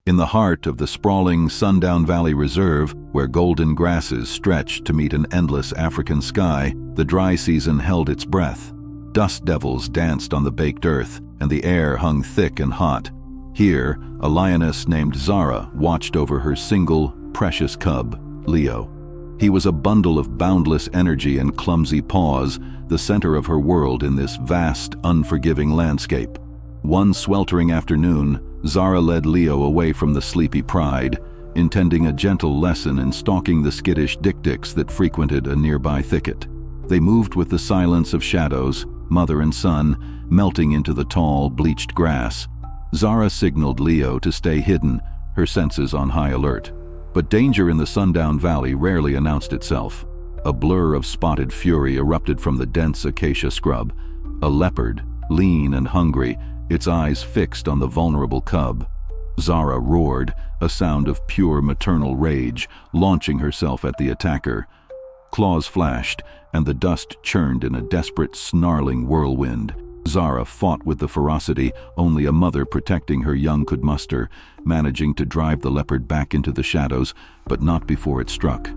In the heart of the sprawling Sundown Valley Reserve, where golden grasses stretched to meet an endless African sky, the dry season held its breath. Dust devils danced on the baked earth, and the air hung thick and hot. Here, a lioness named Zara watched over her single, precious cub, Leo. He was a bundle of boundless energy and clumsy paws, the center of her world in this vast, unforgiving landscape. One sweltering afternoon, Zara led Leo away from the sleepy pride, intending a gentle lesson in stalking the skittish dik-diks that frequented a nearby thicket. They moved with the silence of shadows, mother and son, melting into the tall, bleached grass. Zara signaled Leo to stay hidden, her senses on high alert. But danger in the Sundown Valley rarely announced itself. A blur of spotted fury erupted from the dense acacia scrub. A leopard, lean and hungry, its eyes fixed on the vulnerable cub. Zara roared, a sound of pure maternal rage, launching herself at the attacker. Claws flashed, and the dust churned in a desperate, snarling whirlwind. Zara fought with the ferocity only a mother protecting her young could muster, managing to drive the leopard back into the shadows, but not before it struck.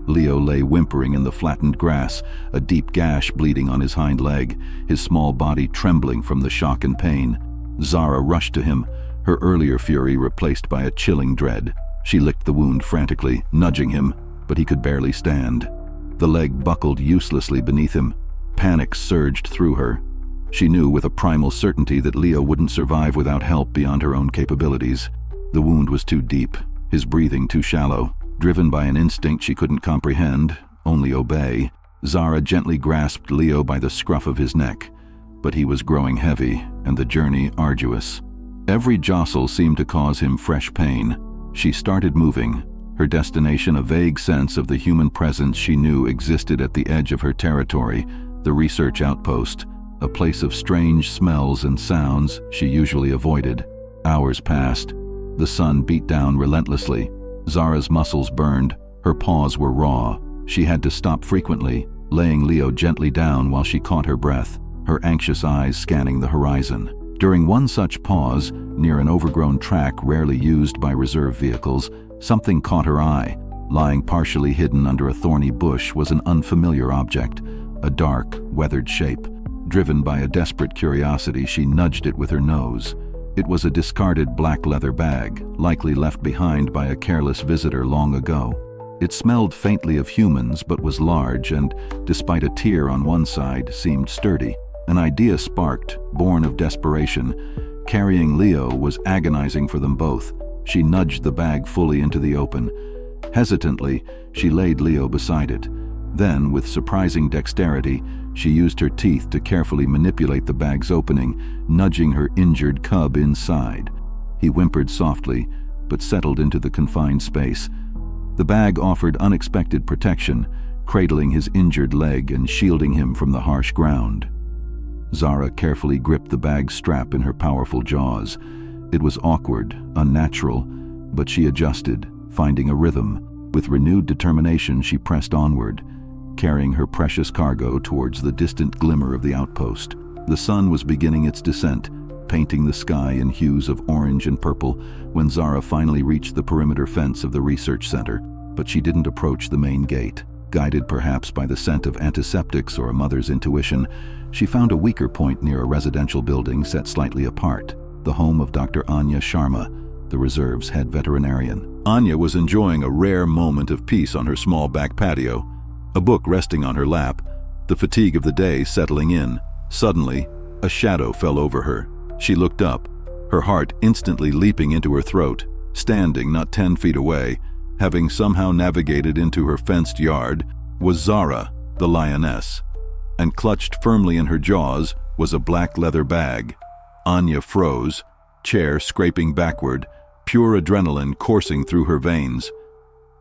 Leo lay whimpering in the flattened grass, a deep gash bleeding on his hind leg, his small body trembling from the shock and pain. Zara rushed to him, her earlier fury replaced by a chilling dread. She licked the wound frantically, nudging him, but he could barely stand. The leg buckled uselessly beneath him. Panic surged through her. She knew with a primal certainty that Leo wouldn't survive without help beyond her own capabilities. The wound was too deep, his breathing too shallow. Driven by an instinct she couldn't comprehend, only obey, Zara gently grasped Leo by the scruff of his neck. But he was growing heavy, and the journey arduous. Every jostle seemed to cause him fresh pain. She started moving, her destination a vague sense of the human presence she knew existed at the edge of her territory, the research outpost, a place of strange smells and sounds she usually avoided. Hours passed. The sun beat down relentlessly. Zara's muscles burned, her paws were raw. She had to stop frequently, laying Leo gently down while she caught her breath, her anxious eyes scanning the horizon. During one such pause, near an overgrown track rarely used by reserve vehicles, something caught her eye. Lying partially hidden under a thorny bush was an unfamiliar object, a dark, weathered shape. Driven by a desperate curiosity, she nudged it with her nose. It was a discarded black leather bag, likely left behind by a careless visitor long ago. It smelled faintly of humans but was large and, despite a tear on one side, seemed sturdy. An idea sparked, born of desperation. Carrying Leo was agonizing for them both. She nudged the bag fully into the open. Hesitantly, she laid Leo beside it. Then, with surprising dexterity, she used her teeth to carefully manipulate the bag's opening, nudging her injured cub inside. He whimpered softly, but settled into the confined space. The bag offered unexpected protection, cradling his injured leg and shielding him from the harsh ground. Zara carefully gripped the bag's strap in her powerful jaws. It was awkward, unnatural, but she adjusted, finding a rhythm. With renewed determination, she pressed onward, carrying her precious cargo towards the distant glimmer of the outpost. The sun was beginning its descent, painting the sky in hues of orange and purple when Zara finally reached the perimeter fence of the research center, but she didn't approach the main gate. Guided perhaps by the scent of antiseptics or a mother's intuition, she found a weaker point near a residential building set slightly apart, the home of Dr. Anya Sharma, the reserve's head veterinarian. Anya was enjoying a rare moment of peace on her small back patio, a book resting on her lap, the fatigue of the day settling in. Suddenly, a shadow fell over her. She looked up, her heart instantly leaping into her throat. Standing not 10 feet away, having somehow navigated into her fenced yard, was Zara, the lioness, and clutched firmly in her jaws was a black leather bag. Anya froze, chair scraping backward, pure adrenaline coursing through her veins.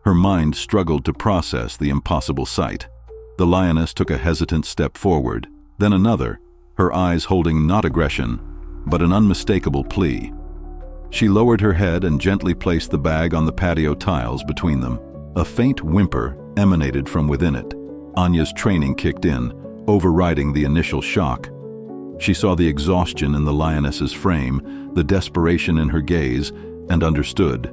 Her mind struggled to process the impossible sight. The lioness took a hesitant step forward, then another, her eyes holding not aggression, but an unmistakable plea. She lowered her head and gently placed the bag on the patio tiles between them. A faint whimper emanated from within it. Anya's training kicked in, overriding the initial shock. She saw the exhaustion in the lioness's frame, the desperation in her gaze, and understood.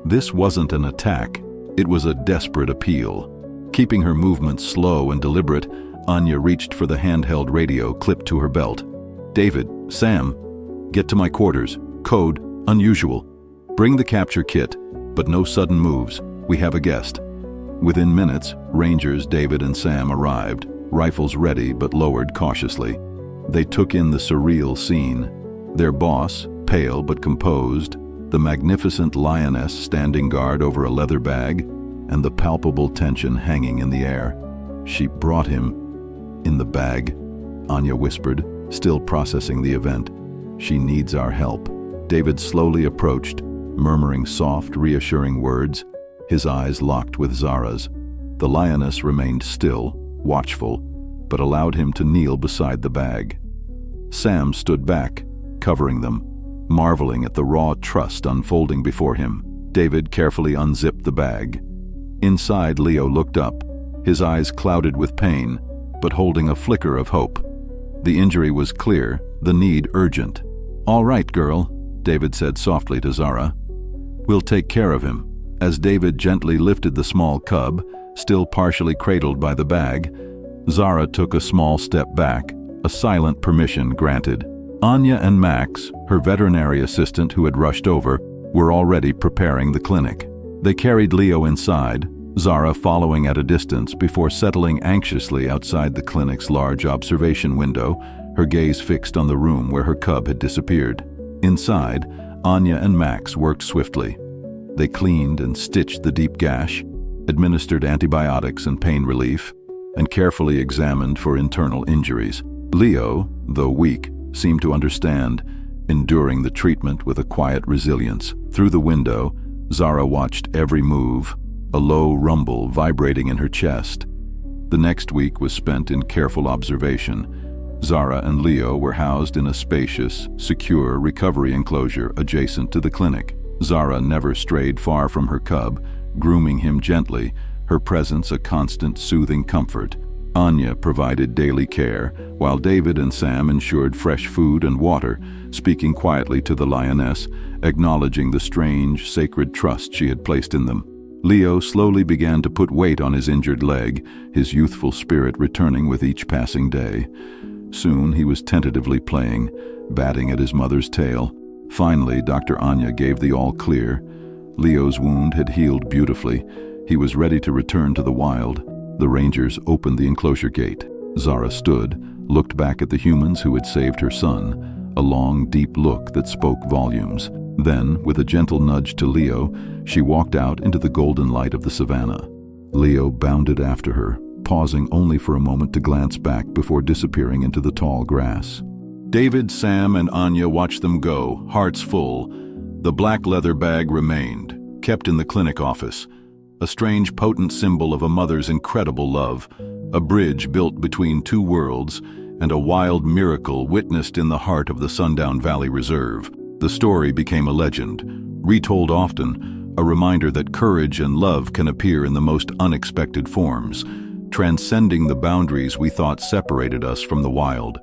This wasn't an attack, it was a desperate appeal. Keeping her movements slow and deliberate, Anya reached for the handheld radio clipped to her belt. "David, Sam, get to my quarters. Code, unusual. Bring the capture kit, but no sudden moves. We have a guest." Within minutes, Rangers David and Sam arrived, rifles ready but lowered cautiously. They took in the surreal scene. Their boss, pale but composed, the magnificent lioness standing guard over a leather bag, and the palpable tension hanging in the air. "She brought him in the bag," Anya whispered, still processing the event. "She needs our help." David slowly approached, murmuring soft, reassuring words, his eyes locked with Zara's. The lioness remained still, watchful, but allowed him to kneel beside the bag. Sam stood back, covering them, marveling at the raw trust unfolding before him. David carefully unzipped the bag. Inside, Leo looked up, his eyes clouded with pain, but holding a flicker of hope. The injury was clear, the need urgent. "All right, girl," David said softly to Zara. "We'll take care of him." As David gently lifted the small cub, still partially cradled by the bag, Zara took a small step back, a silent permission granted. Anya and Max, her veterinary assistant who had rushed over, were already preparing the clinic. They carried Leo inside, Zara following at a distance before settling anxiously outside the clinic's large observation window, her gaze fixed on the room where her cub had disappeared. Inside, Anya and Max worked swiftly. They cleaned and stitched the deep gash, administered antibiotics and pain relief, and carefully examined for internal injuries. Leo, though weak, seemed to understand, enduring the treatment with a quiet resilience. Through the window, Zara watched every move, a low rumble vibrating in her chest. The next week was spent in careful observation. Zara and Leo were housed in a spacious, secure recovery enclosure adjacent to the clinic. Zara never strayed far from her cub, grooming him gently, her presence a constant soothing comfort. Anya provided daily care, while David and Sam ensured fresh food and water, speaking quietly to the lioness, acknowledging the strange, sacred trust she had placed in them. Leo slowly began to put weight on his injured leg, his youthful spirit returning with each passing day. Soon he was tentatively playing, batting at his mother's tail. Finally, Dr. Anya gave the all-clear. Leo's wound had healed beautifully. He was ready to return to the wild. The Rangers opened the enclosure gate. Zara stood, looked back at the humans who had saved her son, a long, deep look that spoke volumes. Then, with a gentle nudge to Leo, she walked out into the golden light of the savannah. Leo bounded after her, pausing only for a moment to glance back before disappearing into the tall grass. David, Sam, and Anya watched them go, hearts full. The black leather bag remained, kept in the clinic office, a strange, potent symbol of a mother's incredible love, a bridge built between two worlds, and a wild miracle witnessed in the heart of the Sundown Valley Reserve. The story became a legend, retold often, a reminder that courage and love can appear in the most unexpected forms, transcending the boundaries we thought separated us from the wild.